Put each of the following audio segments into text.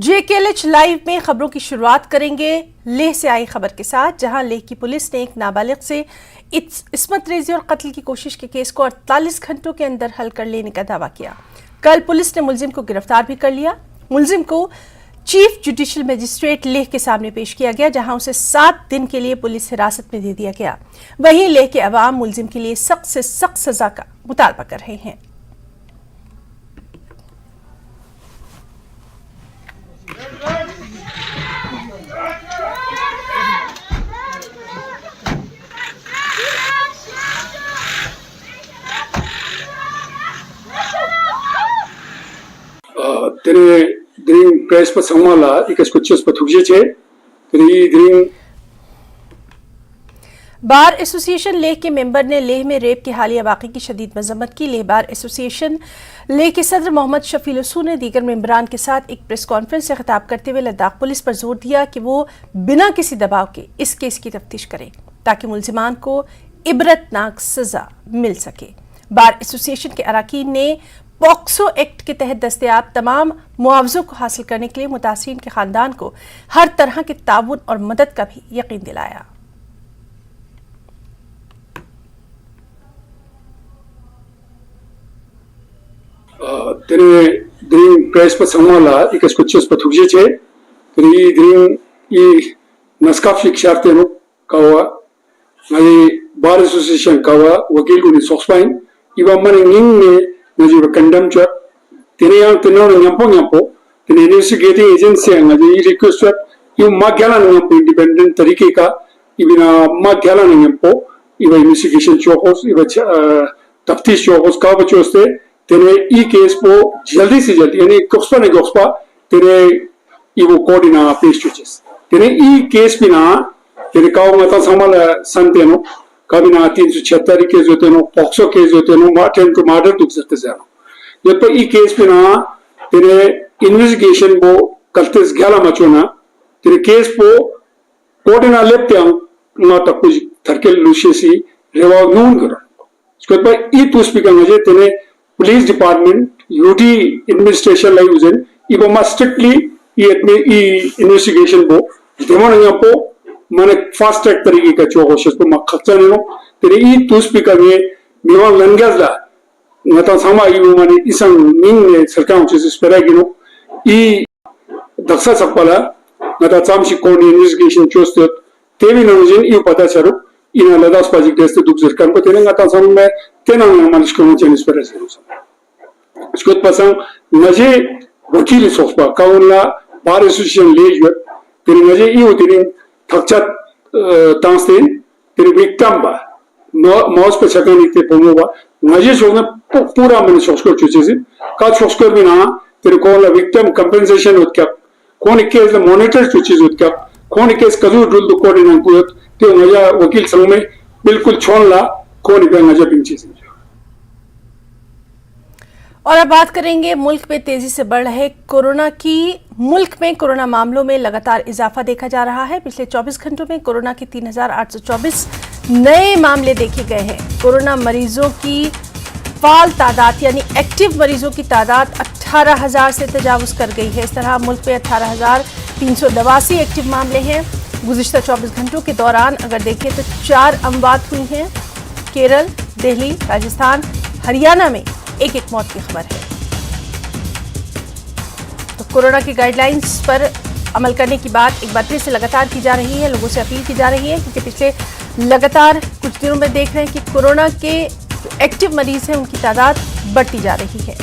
JKLH live में खबरों की शुरुआत करेंगे लेह से आई खबर के साथ, जहां लेह की पुलिस ने एक नाबालिग से इस्मत रेजी और कत्ल की कोशिश के केस को 48 घंटों के अंदर हल कर लेने का दावा किया। कल पुलिस ने मुलजिम को गिरफ्तार भी कर लिया। मुलजिम को चीफ जुडिशल मजिस्ट्रेट लेह के सामने पेश किया गया, जहां उसे 7 दिन के लिए पुलिस हिरासत में दे दिया गया। वहीं लेह के अवाम मुलजिम के लिए सख्त से सख्त सजा का मुतालबा कर रहे हैं। dring press pa samala ikas kuchos pathugje che dring bar association Leh के मेंबर ने लेह में रेप के हालिया वाक़े की शदीद मजम्मत की। लेह बार एसोसिएशन लेह के सदर मोहम्मद शफील उसू ने दीगर मेंबरान के साथ एक प्रेस कॉन्फ्रेंस से खिताब करते हुए लद्दाख पुलिस पर जोर दिया कि वो बिना किसी दबाव के इस केस की तफ्तीश करें ताकि मुलजिमान को इबरतनाक सजा मिल सके। बार एसोसिएशन के अरकान ने पॉक्सो एक्ट के तहत दस्तयाब तमाम मुआवजों को हासिल करने के लिए मुतासिरीन के खानदान को हर तरह के ताउन और मदद का भी यकीन दिलाया। dring press pa samala ikas kuchos pathugje che dring I naskaf sharte no kawa ngai bar association kawa wakil ni soxpain iba man ning ne naji condemn cha yang tino nyampo tene investigating agency ngai request yu magala nyampo independent tarike ka ibina magala nyampo iba investigation chokos iba taftish chokos ka bachoste tene case को जल्दी से जल्दी यानी गोस्पा तेरे इवो कोडिना पेश चुचेस तेरे case बिना तेरे काव मता समाल संतेनो कबिना 376 केस होते नो पॉक्सो केस होते नो अटेम्प्ट टू मर्डर दुख सकते जानो ये पर केस बिना तेरे इन्वेस्टिगेशन बो कल्तेस गला मचोना तेरे केस को कोडिना लेप्ते ना तक कुछ थरके लुशेसी रेवा नून करो इसके पर तो स्पीकर मुझे तेरे police department UT administration la usen ibo ma strictly investigation bo demon yapo mane fast track tarike ka chogoshes po ma khachane no tere to speaker me mewa langazla ngata sama ibo mane isang ning ne sarkam chese spera gino daksa sapala ngata chamsi ko investigation chostot tevi no usen pata charu ina ladas project este duk zirkan ko tene ngata sam me tena manish ko chenis spera gino इसको पसंद नजे वकील sofa काउंला bar association ले जो तेरे नजे यो तेरे थक्चत तांस्तेन तेरे victim बा मौज पे छकन इतने पोमोबा नजे सोने पूरा मैंने सोचकर चुचे से का सोचकर भी ना तेरे कौन विक्टिम कंपेंसेशन होत क्या कौन केस मॉनिटर चुचे होत क्या कौन केस कजू रुल दो कोडी ना कुत ते नजा वकील संग में बिल्कुल छोड़ ला कौन पे नजा पिंची से। और अब बात करेंगे मुल्क में तेजी से बढ़ रहे कोरोना की। मुल्क में कोरोना मामलों में लगातार इजाफा देखा जा रहा है। पिछले 24 घंटों में कोरोना के 3,824 नए मामले देखे गए हैं। कोरोना मरीजों की फाल तादाद यानी एक्टिव मरीजों की तादाद 18,000 से तजावुज कर गई है। इस तरह मुल्क में 18,382 एक्टिव मामले हैं। गुज़िश्ता 24 घंटों के दौरान अगर देखें तो 4 अमवात हुई हैं। केरल, दिल्ली, राजस्थान, हरियाणा में एक मौत की खबर है। तो कोरोना की गाइडलाइंस पर अमल करने की बात एक बार फिर से लगातार की जा रही है, लोगों से अपील की जा रही है, क्योंकि पिछले लगातार कुछ दिनों में देख रहे हैं कि कोरोना के जो एक्टिव मरीज हैं उनकी तादाद बढ़ती जा रही है।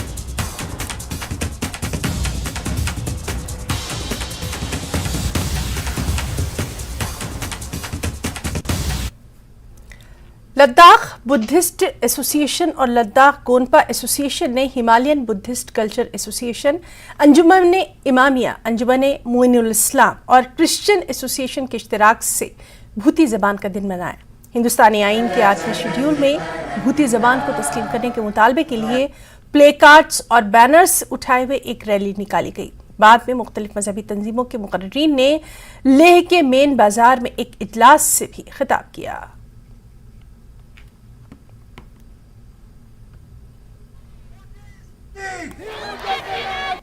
लद्दाख बुद्धिस्ट एसोसिएशन और लद्दाख गोनपा एसोसिएशन ने हिमालयन बुद्धिस्ट कल्चर एसोसिएशन, अंजुमन इमामिया, अंजुमन मोइनुल इस्लाम और क्रिश्चियन एसोसिएशन के इश्तिराक से भूती ज़बान का दिन मनाया। हिंदुस्तानी आइन के 8वें शेड्यूल में भूती ज़बान को तस्लीम करने के मुतालबे के लिए प्ले कार्ड्स और बैनर्स उठाए हुए एक रैली निकाली गई। बाद में मुख्तलिफ मजहबी तंजीमों के मुकर्रीन ने लेह के मेन बाजार में एक इजलास से भी खिताब किया।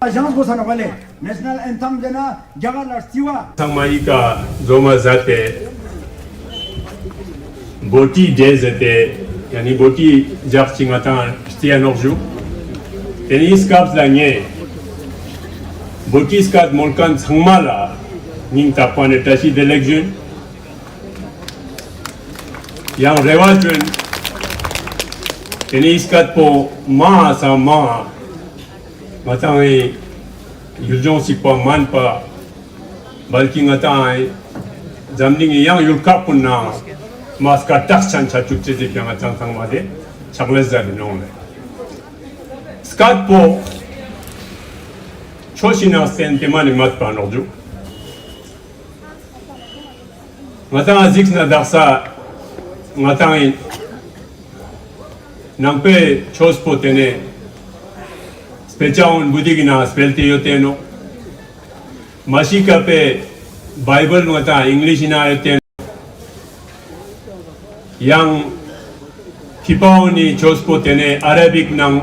Agence Bosana Vale, National Anthem Jana, Jagala Stiwa. Tangmaika Zoma Zate Boti Jezete, Yani Boti Jartingatan Stianorju, Tenis Caps Lanye, Boti Skat Molkan Sangmala, Ning Tapan Etashi d'Election, Yang Rewajun, Tenis Kat Po Ma Sa Ma. Ngata ay yuljon si pa man pa balki ngata ay jamning yang yulka punna maska taksan cha chukche je kyang atang sang ma de chakles za nong le skat po choshina sen temani mat pa norju ngata azik na darsa ngata ay nampe chos po tene Spechaun budigina spelte yoteno Mashika pe Bible ngata English ina yoteno Yang Kipauni chospo tene Arabic nang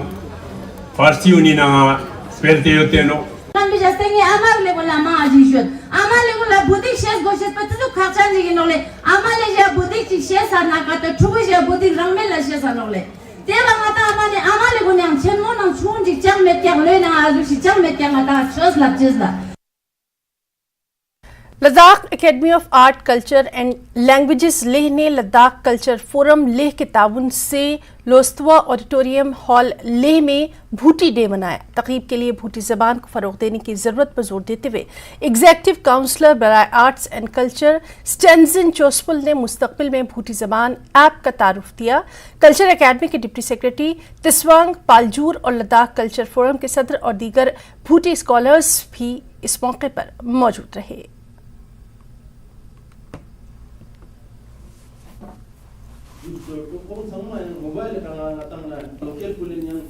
Farsi uni nang spelte yoteno Bijastenge amar le bola ma ajishot amar le bola budik shes goshet patu khachan jigi nole amar le ja budik shes anakata chubu ja budik rangmel la shes anole Tela ngata amane amale gunyang chenmo nang chunji chang metyang le na azu si chang metyang ngata chos la chesla Ladakh academy of art culture and languages Leh ने Ladakh culture forum Leh के ताउन से लोस्तवा auditorium hall Leh में भूटी day मनाया। तकरीब के लिए भूटी ज़बान को फ़रोग़ देने की ज़रूरत पर जोर देते हुए एग्जीक्यूटिव काउंसलर बराए arts and culture Stanzin Chospel ने मुस्तक़बिल में भूटी ज़बान ऐप का तारुफ दिया। कल्चर एकेडमी के डिप्टी सेक्रेटरी तिस्वांग पालजूर और लद्दाख कल्चर फोरम के सदर और दीगर भूटी स्कॉलर्स भी इस मौके पर मौजूद रहे। Kung sama yang mobile karena datang na local kulin yang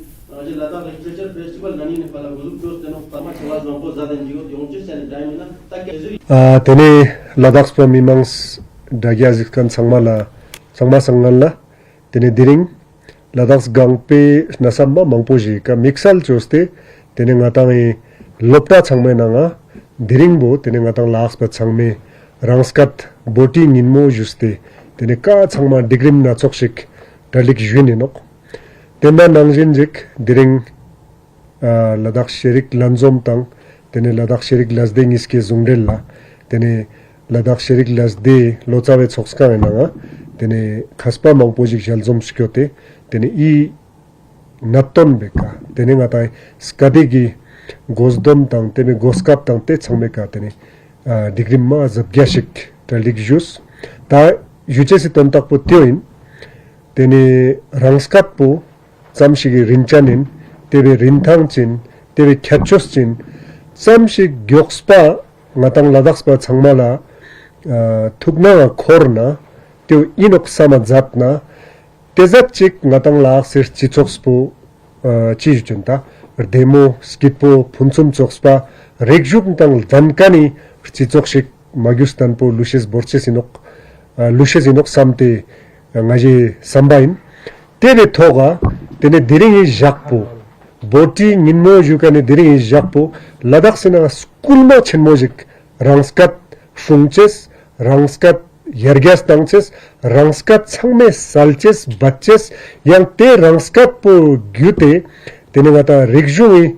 je Ladakh literature festival nani ne pala group dos teno tama chawaz mampo zada jigo yongche sen daim na tak tene Ladakh spra mimangs dagyaz kan sangmala tene diring Ladakh gangpe nasamba mangpoji ka mixal choste tene ngatang lopta changme nanga diring bo tene ngatang laks pa changme rangskat boti ninmo juste tene ka changma digrim na chokshik dalik jwini nok tena nangjin jik diring Ladakh sherik lanzom tang tene Ladakh sherik lasding iske zungdella tene Ladakh sherik lasde lochawe chokska nanga tene khaspa mangpojik jalzom skyote tene I naton beka tene ngatai skadigi gozdom tang tene goskap tang te changmeka tene digrim ma zabgyashik dalik jus ta yuche si tontak po tioin tene rangskat po samshigi rinchanin tebe rintang chin tebe khyachos chin samshig gyokspa ngatang ladakspa changmala thukna khorna teo inok sama zatna tezat chik ngatang laksir chichokspo chijuchunta demo skitpo phunsum chokspa rekjuk tang dankani chichokshik magyustan po lushes borchesinok lushes inok samte ngaji sambain tene thoga tene diringi jakpo boti ninmo jukane diringi jakpo Ladakh sena skulma chenmojik rangskat shungches rangskat yergyas tangches rangskat changme salches batches yang te rangskat po gyute tene ngata rigjui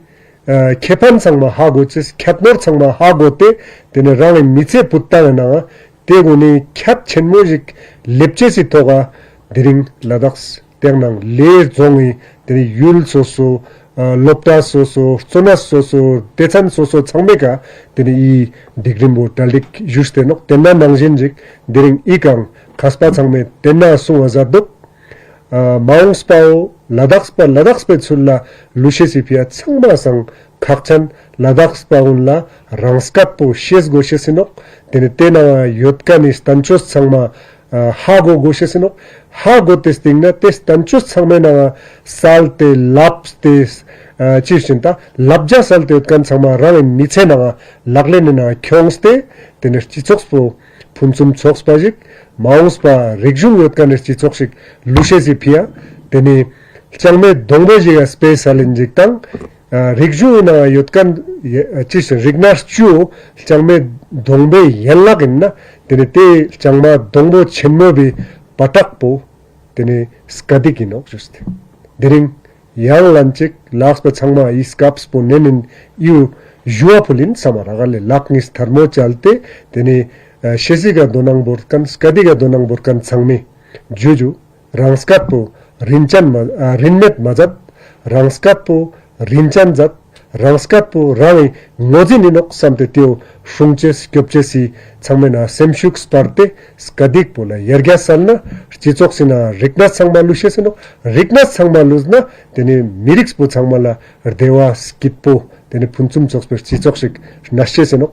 kepan sangma hagoches khatnor sangma hagote tene rang miche putta na teguni khyat chenmojik lepchesi toga diring Ladakh tenang le zongi tene yul soso lopta soso sonas soso techan soso changmeka tene I digrimbo talik juste nok tenna nangjinjik diring ikang khaspa changme tenna sunga zadok maungspao Ladakh spe chulla lushesi pia changma sang khakchan Ladakh spaunla rangskat po shes goshesinok tene tena yotkani stanchos changma hago goshesinok hago testing na test tanchos changme na salte lapste chishinta labja salte yotkan changma rang miche na lagle na kyongste tene chichokspo phunsum chokspajik mauspa regjum yotkan chichokshik lushesi pia tene changme dongbojiga space alinjik tang rigju na yutkan chis rignas chu changme dongbe yellagin na tene te changma dongbo chenmo bi patakpo tene skadikino just dering yang lanchik laks pa changma iskaps po nenin yu juapulin samaragale laknis thermo chalte tene shesiga donang borkan skadiga donang borkan changme juju rangskat po rinmet majat rangskat po rinchan zat rangskat po rangi ngojin inok samte tio shungches kyopchesi changmena semshuk sparte skadik pola yerga salna chichok sina riknas changmalu sheseno riknas changmaluzna tene mirix po changmala dewa skippo tene punchum choksper chichoksik nasheseno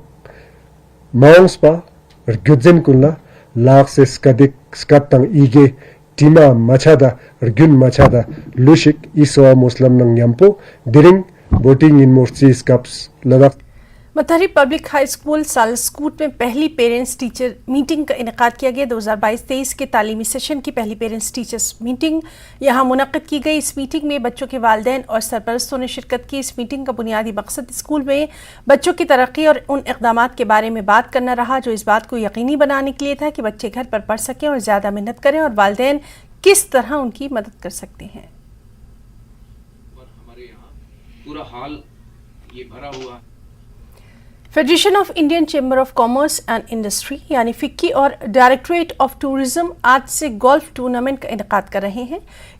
maungspa gyudzen kulna lakse skadik skatang ige tima machada gun machada lushik isoa muslim nang yampo diring voting in morsi scaps ladak मथरी public high school Saliskote में पहली parents teacher meeting का इनेकाद किया गया। 2022-23 के तालीमी session की पहली पेरेंट्स टीचर्स मीटिंग यहाँ मुनक्किद की गई। इस मीटिंग में बच्चों के वालिदैन और सरपरस्तों ने शिरकत की। इस मीटिंग का बुनियादी मकसद स्कूल में बच्चों की तरक्की और उन इक़दामात के बारे में बात करना रहा जो इस बात को यकीनी बनाने के लिए था कि बच्चे घर पर पढ़ सकें और ज़्यादा मेहनत करें और वालिदैन किस तरह उनकी मदद कर सकते हैं। हमारे यहाँ पूरा हाल ये भरा हुआ। Federation of Indian chamber of commerce and industry यानी फिक्की और डायरेक्टरेट ऑफ टूरिज्म आज से गोल्फ टूर्नामेंट का इनेकाद कर रहे हैं।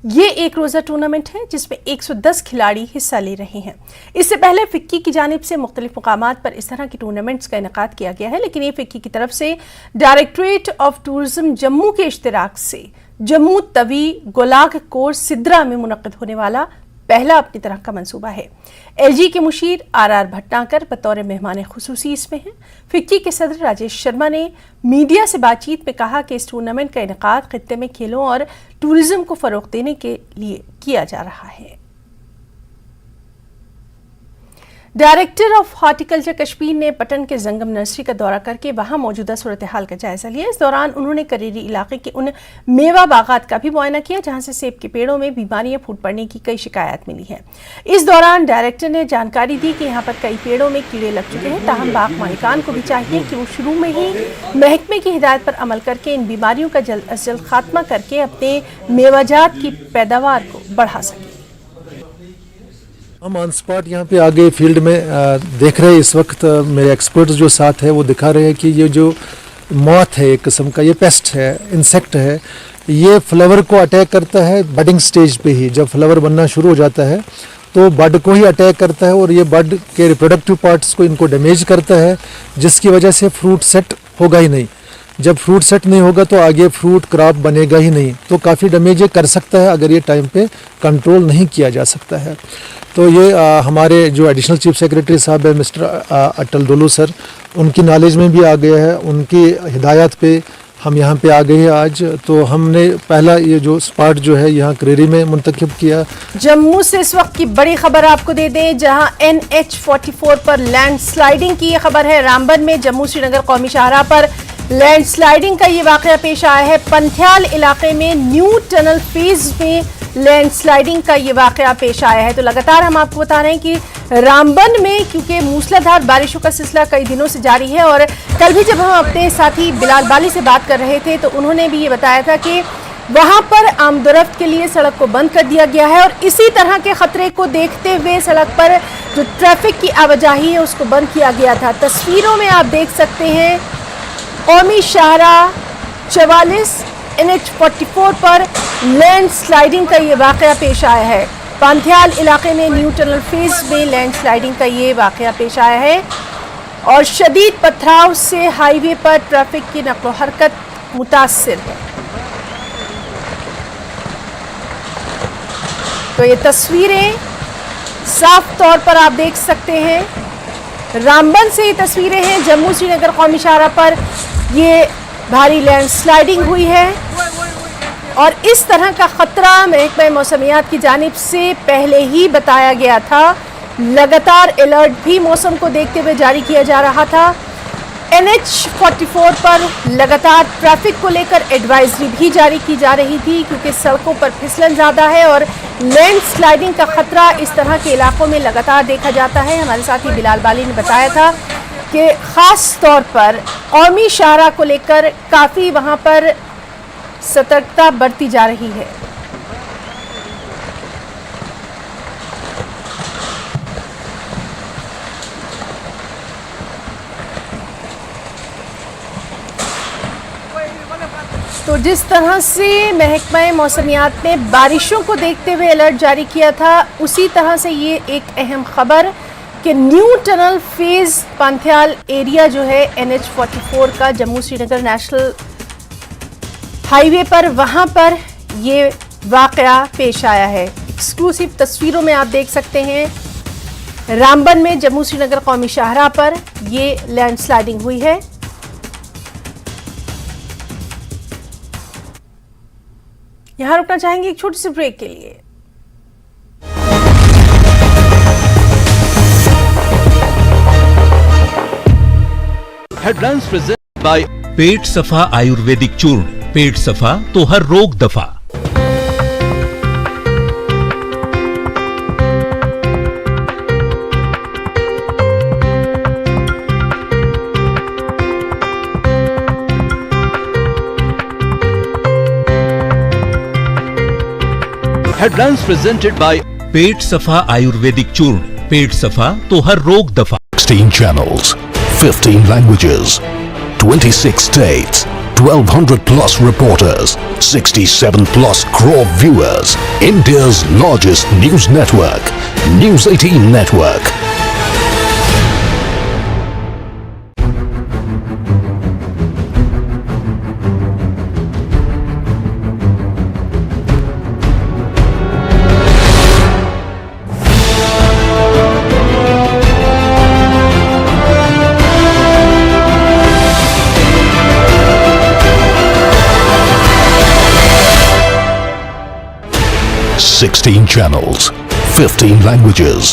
ये एक रोज़ा टूर्नामेंट है जिसमें 110 खिलाड़ी हिस्सा ले रहे हैं। इससे पहले फिक्की की जानिब से मुख्तलिफ मुकामात पर इस तरह की टूर्नामेंट्स का इनेकाद किया गया है, लेकिन ये फिक्की की तरफ से डायरेक्टरेट ऑफ टूरिज्म जम्मू के इश्तिराक से जम्मू तवी गोलाघ कोर सिद्रा में मुनक्किद होने वाला पहला अपनी तरह का मंसूबा है। एलजी के मुशीर आर भटनागर बतौर मेहमान खुसूसी इसमें हैं। फिक्की के सदर राजेश शर्मा ने मीडिया से बातचीत में कहा कि इस टूर्नामेंट का इनेकाद खित्ते में खेलों और टूरिज्म को फरोग देने के लिए किया जा रहा है। डायरेक्टर ऑफ हॉर्टिकल्चर कश्मीर ने पटन के जंगम नर्सरी का दौरा करके वहां मौजूदा सूरत हाल का जायजा लिया। इस दौरान उन्होंने करीरी इलाके के उन मेवा बागात का भी मुआयना किया जहां से सेब के पेड़ों में बीमारियां फूट पड़ने की कई शिकायत मिली है। इस दौरान डायरेक्टर ने जानकारी दी कि यहां पर कई पेड़ों में कीड़े लग चुके हैं, ताहम बाग मालिकान को भी चाहिए कि वो शुरू में ही महकमे की हिदायत पर अमल करके इन बीमारियों का जल्द अज जल्द खात्मा करके अपने मेवाजात की पैदावार को बढ़ा सकें। हम ऑन स्पॉट यहाँ पे आगे फील्ड में देख रहे हैं। इस वक्त मेरे एक्सपर्ट्स जो साथ है वो दिखा रहे हैं कि ये जो मॉथ है एक किस्म का, ये पेस्ट है, इंसेक्ट है, ये फ्लावर को अटैक करता है बडिंग स्टेज पे ही। जब फ्लावर बनना शुरू हो जाता है तो बड को ही अटैक करता है और ये बड के रिप्रोडक्टिव पार्ट्स को इनको डैमेज करता है, जिसकी वजह से फ्रूट सेट होगा ही नहीं। जब फ्रूट सेट नहीं होगा तो आगे फ्रूट क्रॉप बनेगा ही नहीं, तो काफ़ी डैमेज ये कर सकता है अगर ये टाइम पे कंट्रोल नहीं किया जा सकता है। तो ये हमारे जो एडिशनल चीफ सेक्रेटरी साहब है मिस्टर अटल डोलू सर, उनकी नॉलेज में भी आ गया है, उनकी हिदायत पे हम यहाँ पे आ गए हैं आज। तो हमने पहला ये जो स्पॉट जो है यहाँ करेरी में मुंतखब किया। जम्मू से इस वक्त की बड़ी खबर आपको दे दें, जहां NH44 पर लैंड स्लाइडिंग की ये खबर है। रामबन में जम्मू श्रीनगर कौमी शाहराह पर लैंड स्लाइडिंग का ये वाकया पेश आया है। पंथियाल इलाके में न्यू टनल फेज में लैंड स्लाइडिंग का ये वाकया पेश आया है। तो लगातार हम आपको बता रहे हैं कि रामबन में क्योंकि मूसलाधार बारिशों का सिलसिला कई दिनों से जारी है और कल भी जब हम अपने साथी बिलाल बाली से बात कर रहे थे तो उन्होंने भी ये बताया था कि वहां पर आमदोरफ्त के लिए सड़क को बंद कर दिया गया है और इसी तरह के खतरे को देखते हुए सड़क पर जो ट्रैफिक की आवाजाही है उसको बंद किया गया था। तस्वीरों में आप देख सकते हैं कौमी शाहराह 44 NH44 पर लैंड स्लाइडिंग का ये वाकया पेश आया है। पांथियाल इलाके में न्यू टनल फेज में लैंड स्लाइडिंग का ये वाकया पेश आया है और शदीद पथराव से हाईवे पर ट्रैफिक की नक्लो हरकत मुतासिर है। तो ये तस्वीरें साफ तौर पर आप देख सकते हैं। रामबन से ये तस्वीरें हैं। जम्मू श्रीनगर कौमी शाहराह पर ये भारी लैंड स्लाइडिंग हुई है और इस तरह का खतरा महकमा मौसमियात की जानिब से पहले ही बताया गया था। लगातार अलर्ट भी मौसम को देखते हुए जारी किया जा रहा था। NH44 पर लगातार ट्रैफिक को लेकर एडवाइजरी भी जारी की जा रही थी क्योंकि सड़कों पर फिसलन ज़्यादा है और लैंड स्लाइडिंग का खतरा इस तरह के इलाकों में लगातार देखा जाता है। हमारे साथी बिलाल बाली ने बताया था कि खास तौर पर कौमी शाहराह को लेकर काफ़ी वहाँ पर सतर्कता बरती जा रही है। तो जिस तरह से महकमा मौसमियात ने बारिशों को देखते हुए अलर्ट जारी किया था, उसी तरह से ये एक अहम खबर कि न्यू टनल फेज पांथियाल एरिया जो है NH-44 का जम्मू श्रीनगर नेशनल हाईवे पर, वहां पर ये वाकया पेश आया है। एक्सक्लूसिव तस्वीरों में आप देख सकते हैं रामबन में जम्मू श्रीनगर कौमी शाहराह पर ये लैंडस्लाइडिंग हुई है। यहां रुकना चाहेंगे एक छोटी सी ब्रेक के लिए। हेडलाइंस प्रेजेंट बाय पेट सफा आयुर्वेदिक चूर्ण। पेट सफा तो हर रोग दफा। हेडलाइंस प्रेजेंटेड बाय पेट सफा आयुर्वेदिक चूर्ण। पेट सफा तो हर रोग दफा। 16 channels, 15 languages, 26 states, 1200 plus reporters, 67 plus crore viewers. India's largest news network, News 18 Network. Sixteen channels, 15 languages,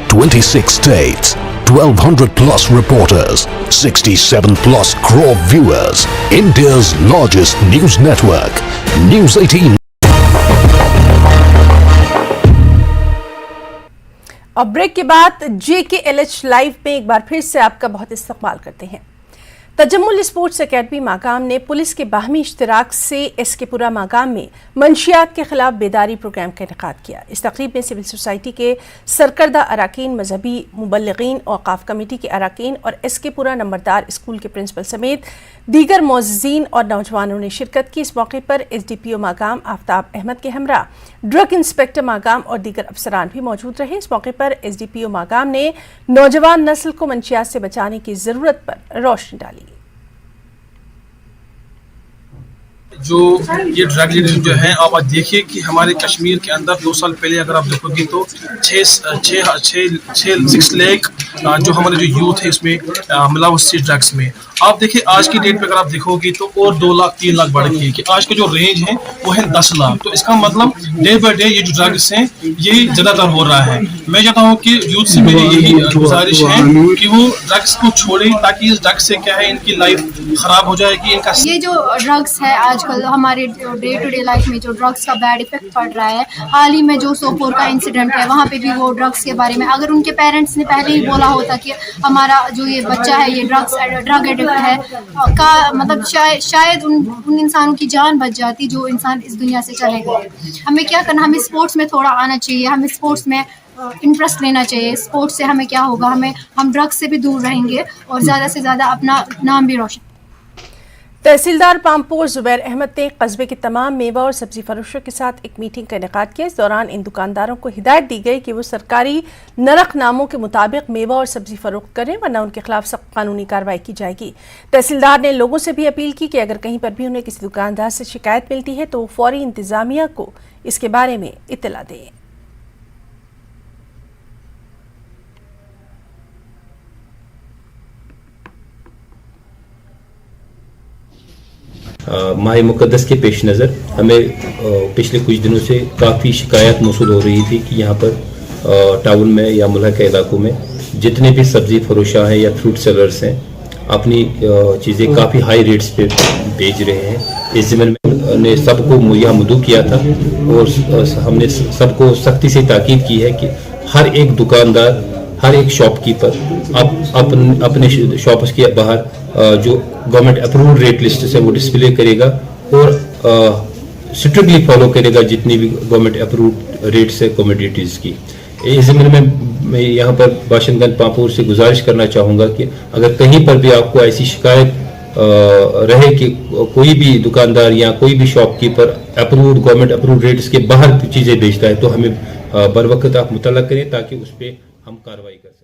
26 states, 1200 plus reporters, 67 plus crore viewers. India's largest news network, News 18. और break के बाद JKLH live में एक बार फिर से आपका बहुत इस्तकबाल करते हैं। तजम्मुल स्पोर्ट्स एकेडमी माकाम ने पुलिस के बाहमी इश्तराक से SK-पुरा माकाम में मंशियात के खिलाफ बेदारी प्रोग्राम का इनेकाद किया। इस तकरीब में सिविल सोसाइटी के सरकर्दा अराकीन, मजहबी मुबल्लिगीन, औकाफ कमेटी के अराकीन और SK-पुरा नंबरदार स्कूल के प्रिंसिपल समेत दीगर मोअज़्ज़ीन और नौजवानों ने शिरकत की। इस मौके पर SDPO माकाम आफ्ताब अहमद के हमरा ड्रग इंस्पेक्टर माकाम और दीगर अफसरान भी मौजूद रहे। इस मौके पर SDPO माकाम ने नौजवान नस्ल को मंशियात से बचाने की ज़रूरत पर रोशनी डाली। जो ये ड्रग लीडर जो है, आप आज देखिए कि हमारे कश्मीर के अंदर 2 साल पहले अगर आप देखोगे तो 6 लाख जो हमारे जो यूथ है इसमें मिलावटी ड्रग्स में। आप देखिए आज की डेट पे अगर आप देखोगे तो और 2 लाख 3 लाख बढ़ गई कि आज का जो रेंज है वो है 10 लाख। तो इसका मतलब डे बाय डे ये जो ड्रग्स हैं ये ज्यादातर हो रहा है। मैं चाहता हूँ कि यूथ से मेरी यही गुजारिश है कि वो ड्रग्स को छोड़े, ताकि इस ड्रग्स से क्या है इनकी लाइफ खराब हो जाएगी। इनका ये जो ड्रग्स है आजकल हमारे डे टू डे लाइफ में जो ड्रग्स का बैड इफेक्ट पड़ रहा है, हाल ही में जो सोपोर का इंसिडेंट है वहाँ पे भी वो ड्रग्स के बारे में अगर उनके पेरेंट्स ने पहले ही बोला होता कि हमारा जो ये बच्चा है ये ड्रग एडिक्ट है का मतलब शायद उन इंसानों की जान बच जाती जो इंसान इस दुनिया से चले गए। हमें क्या करना, हमें स्पोर्ट्स में थोड़ा आना चाहिए, हमें स्पोर्ट्स में इंटरेस्ट लेना चाहिए। स्पोर्ट्स से हमें क्या होगा, हम ड्रग्स से भी दूर रहेंगे और ज़्यादा से ज़्यादा अपना नाम भी रोशन। तहसीलदार पामपोर जुबैर अहमद ने कस्बे के तमाम मेवा और सब्जी फरोशों के साथ एक मीटिंग का इनेकाद किया। इस दौरान इन दुकानदारों को हिदायत दी गई कि वो सरकारी नरखनामों के मुताबिक मेवा और सब्जी फरोख्त करें, वरना उनके खिलाफ सख्त कानूनी कार्रवाई की जाएगी। तहसीलदार ने लोगों से भी अपील की कि अगर कहीं पर भी उन्हें किसी दुकानदार से शिकायत मिलती है तो वो फौरी इंतजामिया को इसके बारे में इत्तला दें। माह मुक़द्दस के पेश नज़र हमें पिछले कुछ दिनों से काफ़ी शिकायत मौसूल हो रही थी कि यहाँ पर टाउन में या मुल्क के इलाकों में जितने भी सब्ज़ी फरोशा हैं या फ्रूट सेलर्स हैं अपनी चीज़ें काफ़ी हाई रेट्स पे बेच रहे हैं। इस ज़मीन में ने सबको मुहैया किया था और हमने सबको सख्ती से ताकीद की है कि हर एक दुकानदार, हर एक शॉपकीपर अपने शॉप्स के बाहर जो गवर्नमेंट अप्रूव्ड रेट लिस्ट है वो डिस्प्ले करेगा और स्ट्रिक्टली फॉलो करेगा जितनी भी गवर्नमेंट अप्रूव्ड रेट्स है कमोडिटीज़ की। इस ज़मीन में मैं यहाँ पर बाशिंदगंज पामपुर से गुजारिश करना चाहूँगा कि अगर कहीं पर भी आपको ऐसी शिकायत रहे कि कोई भी दुकानदार या कोई भी shopkeeper approved government approved rates के बाहर चीज़ें बेचता है तो हमें बर वक्त आप मुतल्ला करें ताकि उस पर हम कार्रवाई कर सकें।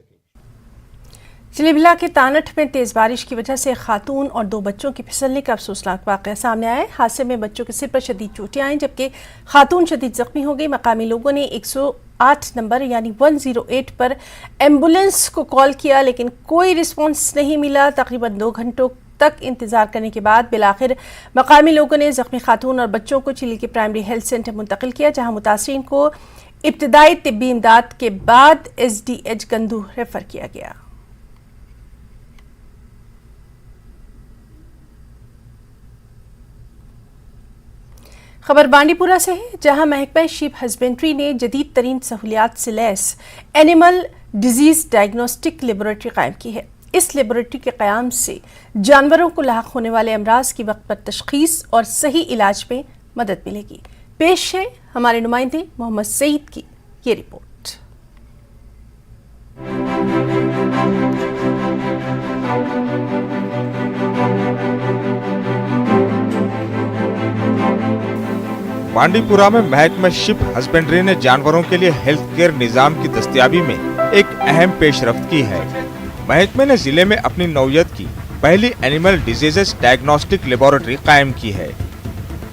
चिलीभिला के तानठ में तेज बारिश की वजह से खातून और 2 बच्चों की फिसलने का अफसोसनाक वाक़या सामने आया। हादसे में बच्चों के सिर पर शदीद चोटें आईं जबकि खातून शदीद जख्मी हो गई। मकामी लोगों ने 108 नंबर यानी 108 पर एम्बुलेंस को कॉल किया लेकिन कोई रिस्पॉन्स नहीं मिला। तकरीबन 2 घंटों तक इंतजार करने के बाद बिलाखिर मकामी लोगों ने जख्मी खातून और बच्चों को चिली के प्राइमरी हेल्थ सेंटर मुंतकिल किया जहां मुतासरीन को इब्तदाई तिब्बी इमदाद के बाद SDH गंदू रेफर किया गया। खबर बांडीपुरा से है जहां महकमा शीप हस्बेंड्री ने जदीद तरीन सहूलियात से lace animal disease diagnostic laboratory कायम की है। इस लेबोरेटरी के क़याम से जानवरों को लाहक होने वाले अमराज की वक्त पर तशखीस और सही इलाज में मदद मिलेगी। पेश है हमारे नुमाइंदे मोहम्मद सईद की ये रिपोर्ट। बांडीपुरा में महकमा शिप हस्बेंड्री ने जानवरों के लिए हेल्थ केयर निजाम की दस्तयाबी में एक अहम पेशरफ्त की है। महकमे ने जिले में अपनी नौयत की पहली एनिमल डिजीजेस डायग्नोस्टिक लेबोरेटरी कायम की है।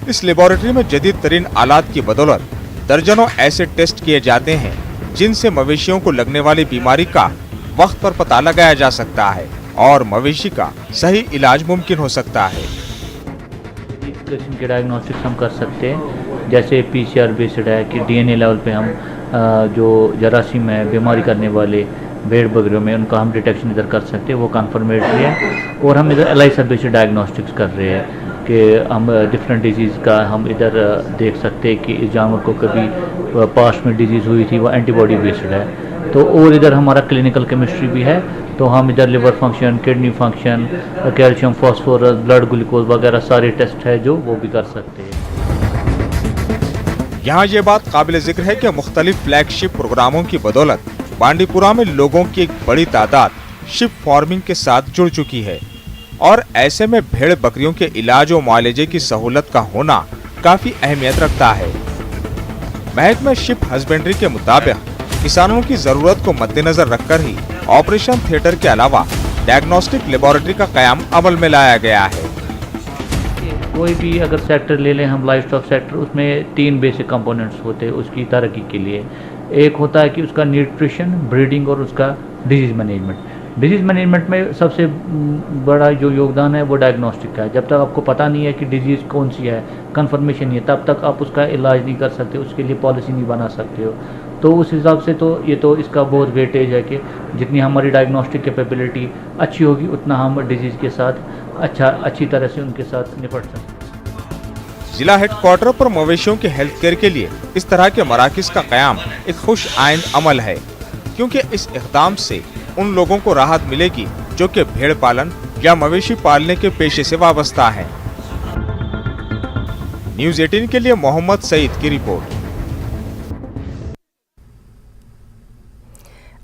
इस लेबोरेटरी में जदीद तरीन आलात की बदौलत दर्जनों ऐसे टेस्ट किए जाते हैं जिनसे मवेशियों को लगने वाली बीमारी का वक्त पर पता लगाया जा सकता है और मवेशी का सही इलाज मुमकिन हो सकता है। किस्म के डायग्नोस्टिक्स हम कर सकते हैं, जैसे PCR बेस्ड है कि DNA लेवल पे हम जो जरासीम है बीमारी करने वाले भेड़ बकरियों में उनका हम डिटेक्शन इधर कर सकते हैं, वो कन्फर्मेटरी है। और हम इधर ELISA बेस्ड डायग्नोस्टिक्स कर रहे हैं कि हम डिफरेंट डिजीज़ का हम इधर देख सकते हैं कि इस जानवर को कभी पास्ट में डिजीज़ हुई थी, वो एंटीबॉडी बेस्ड है। तो और इधर हमारा क्लिनिकल केमिस्ट्री भी है, तो हम इधर liver function, kidney function, calcium, phosphorus, blood glucose वगैरह सारे टेस्ट है जो वो भी कर सकते हैं। यहाँ ये बात काबिल जिक्र है कि मुख्तलिफ फ्लैगशिप प्रोग्रामों की बदौलत बांडीपुरा में लोगों की एक बड़ी तादाद शिप फार्मिंग के साथ जुड़ चुकी है और ऐसे में भेड़ बकरियों के इलाज और मुआलजे की सहूलत का होना काफी अहमियत रखता है। महकमा शिप हस्बेंड्री के मुताबिक किसानों की जरूरत को मद्देनजर रखकर ही ऑपरेशन थिएटर के अलावा डायग्नोस्टिक लेबोरेटरी का कयाम अमल में लाया गया है। कोई भी अगर सेक्टर ले लें हम, लाइफ स्टॉक सेक्टर, उसमें 3 बेसिक कंपोनेंट्स होते हैं उसकी तरक्की के लिए। एक होता है कि उसका न्यूट्रिशन, ब्रीडिंग और उसका डिजीज़ मैनेजमेंट। डिजीज़ मैनेजमेंट में सबसे बड़ा जो योगदान है वो डायग्नोस्टिक का है। जब तक आपको पता नहीं है कि डिजीज़ कौन सी है, कंफर्मेशन नहीं है, तब तक आप उसका इलाज नहीं कर सकते, उसके लिए पॉलिसी नहीं बना सकते हो। तो उस हिसाब से तो ये तो इसका बहुत वेटेज है कि जितनी हमारी डायग्नोस्टिक कैपेबिलिटी अच्छी होगी उतना हम डिजीज़ के साथ अच्छी तरह से उनके साथ निपट सकते हैं। जिला हेडक्वार्टर पर मवेशियों के हेल्थ केयर के लिए इस तरह के मराकज का कयाम एक खुश आइंद अमल है, क्योंकि इस इक़दाम से उन लोगों को राहत मिलेगी जो कि भेड़ पालन या मवेशी पालने के पेशे से वाबस्ता है। न्यूज़ 18 के लिए मोहम्मद सईद की रिपोर्ट।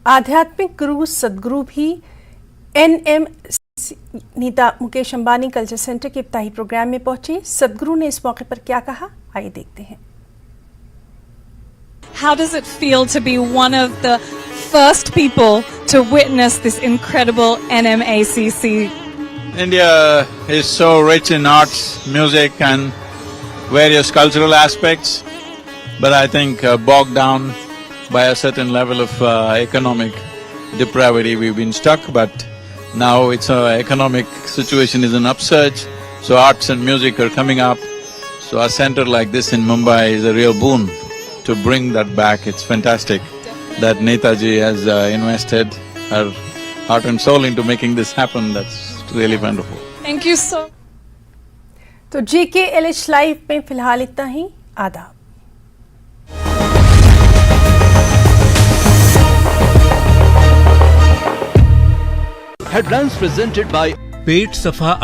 आध्यात्मिक गुरु सदगुरु भी NM Nita Mukesh Ambani culture centre के इफ्ताही प्रोग्राम में पहुंचे। सदगुरु ने इस मौके पर क्या कहा, आइए देखते हैं। How does it feel to be one of the first people to witness this incredible NMACC? India is so rich in arts, music and various cultural aspects, but I think bogged down by a certain level of economic depravity we've been stuck, but now it's economic situation is an upsurge, so arts and music are coming up. So a center like this in Mumbai is a real boon to bring that back. It's fantastic that Netaji has invested her heart and soul into making this happen. That's really wonderful. Thank you so much. तो JKLH live में फिलहाल इतना ही। आदाब। Headlines presented by पेट सफा